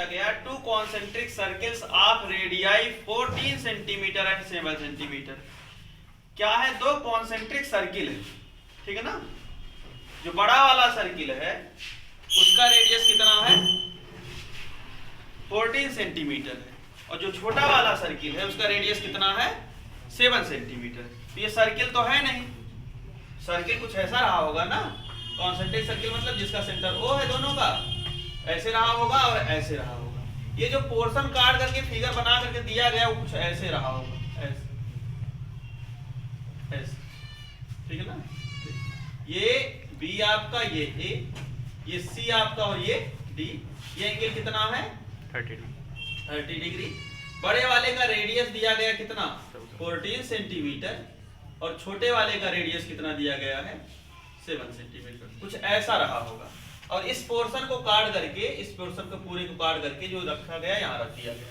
गया to concentric circles of radii 14 centimetre and 7 centimetre. क्या है? दो कॉन्सेंट्रिक सर्किल है, ठीक है ना। जो बड़ा वाला सर्किल है उसका रेडियस कितना है? 14 सेंटीमीटर है, और जो छोटा वाला सर्किल है उसका रेडियस कितना है? 7 सेंटीमीटर। तो ये सर्किल तो है नहीं, सर्किल कुछ ऐसा रहा होगा ना। कॉन्सेंट्रिक सर्किल मतलब जिसका सेंटर ओ है, दोनों का ऐसे रहा होगा और ऐसे रहा होगा। ये जो पोर्शन काट करके फिगर बना करके दिया गया वो कुछ ऐसे रहा होगा, ऐसे ऐसे, ठीक है ना। ये बी आपका, ये ए, ये सी आपका और ये डी। ये एंगल कितना है? 30 डिग्री। बड़े वाले का रेडियस दिया गया कितना? 14 सेंटीमीटर, और छोटे वाले का रेडियस कितना दिया गया है? 7 सेंटीमीटर। कुछ ऐसा रहा होगा। और इस पोर्शन को काट करके, इस पोर्शन को पूरे को काट करके जो रखा गया यहाँ रख दिया गया।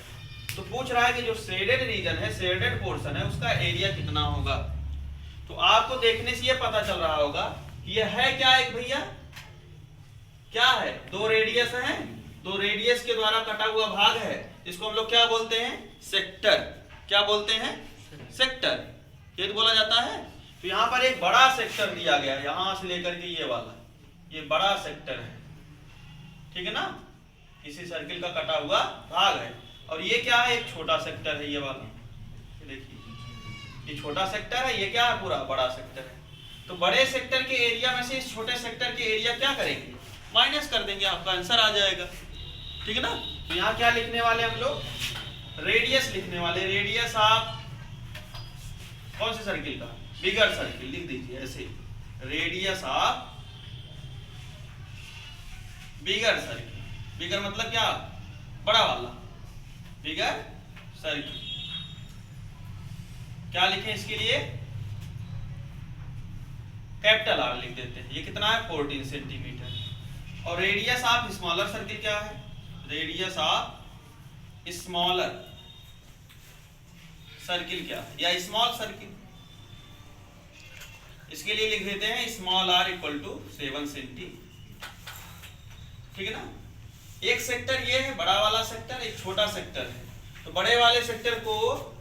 तो पूछ रहा है कि जो शेडेड रीजन है, शेडेड पोर्शन है, उसका एरिया कितना होगा। तो आपको देखने से ये पता चल रहा होगा कि ये है क्या एक भैया, क्या है? दो रेडियस हैं, दो रेडियस के द्वारा कटा हुआ भाग है, इसको हम लोग क्या बोलते हैं? सेक्टर। क्या बोलते हैं? सेक्टर। ये तो बोला जाता है। तो यहाँ पर एक बड़ा सेक्टर दिया गया, यहां से लेकर के ये वाला, ये बड़ा सेक्टर है, ठीक है ना। किसी सर्किल का कटा हुआ भाग है। और ये क्या है? एक छोटा सेक्टर है, ये वाला, देखिए ये छोटा सेक्टर है, ये क्या है? पूरा बड़ा सेक्टर है। तो बड़े सेक्टर के एरिया में से इस छोटे सेक्टर के एरिया क्या करेंगे? माइनस कर देंगे, आपका आंसर आ जाएगा, ठीक है ना। तो यहाँ क्या लिखने वाले हम लोग? रेडियस लिखने वाले। रेडियस ऑफ कौन से सर्किल का? बिगर सर्किल। लिख दीजिए ऐसे, रेडियस ऑफ बिगर सर्किल। बिगर मतलब क्या? बड़ा वाला, बिगर सर्किल। क्या लिखें इसके लिए? कैपिटल आर लिख देते हैं। ये कितना है? 14 सेंटीमीटर। और रेडियस ऑफ स्मॉलर सर्किल क्या है? रेडियस ऑफ स्मॉलर सर्किल क्या है? या स्मॉल सर्किल, इसके लिए लिख देते हैं small R equal to 7 centi, ठीक है ना। एक सेक्टर ये है बड़ा वाला सेक्टर, एक छोटा सेक्टर है। तो बड़े वाले सेक्टर को,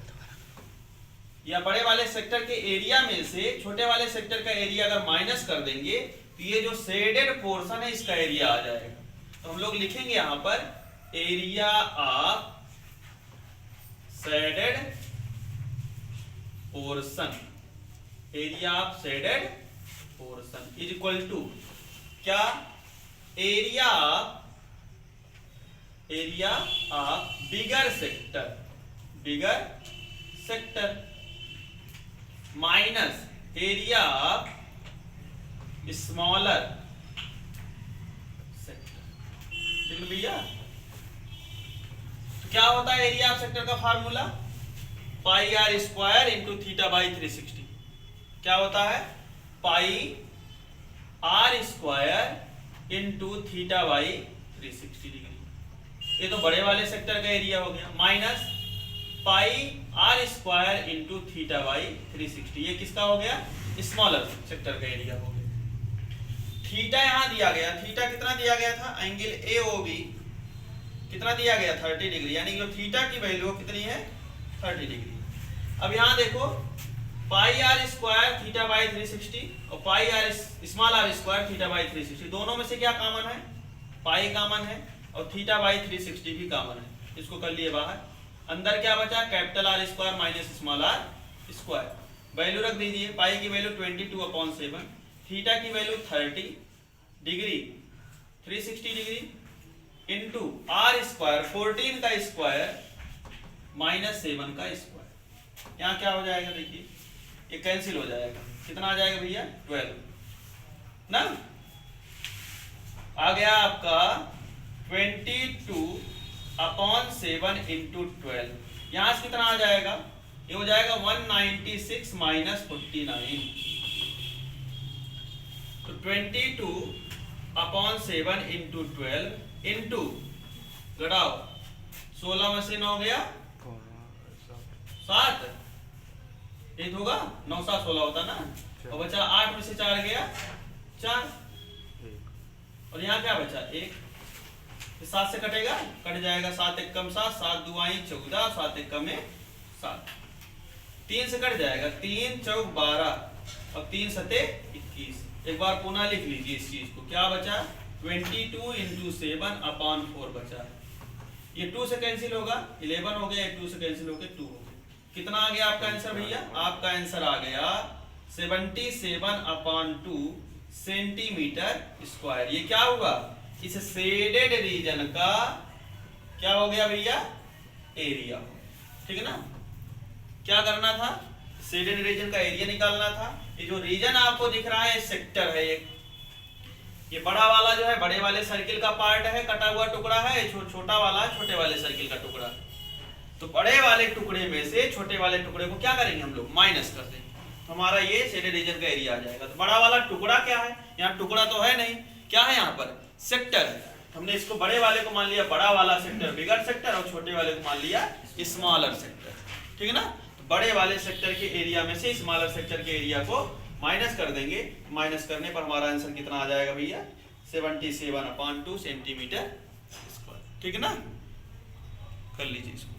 या बड़े वाले सेक्टर के एरिया में से छोटे वाले सेक्टर का एरिया अगर माइनस कर देंगे तो ये जो शेडेड पोर्शन है इसका एरिया आ जाएगा। तो हम लोग लिखेंगे यहां पर area of shaded portion, area of shaded portion is equal to क्या? Area of bigger sector, bigger sector minus area of smaller sector, ठीक है भैया। तो क्या होता है एरिया ऑफ सेक्टर का formula? Pi r square into theta by 360। क्या होता है? Pi r square into theta by 360 degree. ये तो बड़े वाले सेक्टर का एरिया हो गया, minus pi r square into theta by 360। ये किसका हो गया? स्मॉलर सेक्टर का एरिया हो गया। थीटा यहां दिया गया, थीटा कितना दिया गया था? एंगल एओबी कितना दिया गया? 30 डिग्री, यानी कि थीटा की वैल्यू कितनी है? 30 डिग्री। अब यहां देखो, pi r square theta by 360 और pi r small are square theta by 360, दोनों में से क्या कॉमन है? पाई कॉमन है और थीटा बाई 360 भी कॉमन है। इसको कर लिए बाहर। अंदर क्या बचा? Capital R square minus small are square. Value रख दीजिए। पाई की वैल्यू 22/7, थीटा की value 30 degree, 360 degree into R square 14 का स्क्वायर माइनस 7 का स्क्वायर। यहाँ क्या हो जाएगा? देखिए ये कैंसिल हो जाएगा। कितना आ जाएगा भैया? 12 ना। आ गया आपका 22/7 इंटू 12। यहां से कितना आ जाएगा? ये हो जाएगा 196 माइनस 49। तो 22/7 इंटू 12 इंटू घटाओ 16 में से 9 गया 7, ये होगा 9 7 16 होता ना। और बचा 8 में से 4 गया 4, और यहाँ क्या बचा? 1। इस 7 से कटेगा, कट जाएगा, 7 एकम 7, 7 दुआई 14, 7 एकम 7, 3 से कट जाएगा, 3 चौक 12 और 3 सते 21। एक बार पुनः लिख लीजिए इस चीज को, क्या बचा 22 इंटू 7/4 बचा। ये 2 से कैंसिल होगा, 11 हो गया, 2 से कैंसिल हो गया 2 हो गया। कितना आ गया आपका आंसर भैया? आपका आंसर आ गया 77/2 सेंटीमीटर स्क्वायर। ये क्या हुआ? इस शेडेड रीजन का क्या हो गया भैया? एरिया। ठीक है ना? क्या करना था? शेडेड रीजन का एरिया निकालना था। ये जो रीजन आपको दिख रहा है सेक्टर है, ये बड़ा वाला जो है बड़े वाले सर्किल का पार्ट है, कटा हुआ टुकड़ा है, छोटा वाला छोटे वाले सर्किल का टुकड़ा। तो बड़े वाले टुकड़े में से छोटे वाले टुकड़े को क्या करेंगे हम लोग? माइनस कर देंगे, हमारा ये शेडेड रीजन का एरिया आ जाएगा। तो बड़ा वाला टुकड़ा क्या है? यहाँ टुकड़ा तो है नहीं, क्या है यहाँ पर? सेक्टर है। हमने इसको बड़े वाले को मान लिया बड़ा वाला सेक्टर, बिगर सेक्टर, और छोटे वाले को मान लिया स्मॉलर सेक्टर। ठीक है ना? तो बड़े वाले सेक्टर के एरिया में से स्मॉलर सेक्टर के एरिया को माइनस कर देंगे। माइनस करने पर हमारा आंसर कितना आ जाएगा भैया? 77/2 सेंटीमीटर स्क्वायर। ठीक है ना? कर लीजिए इसको।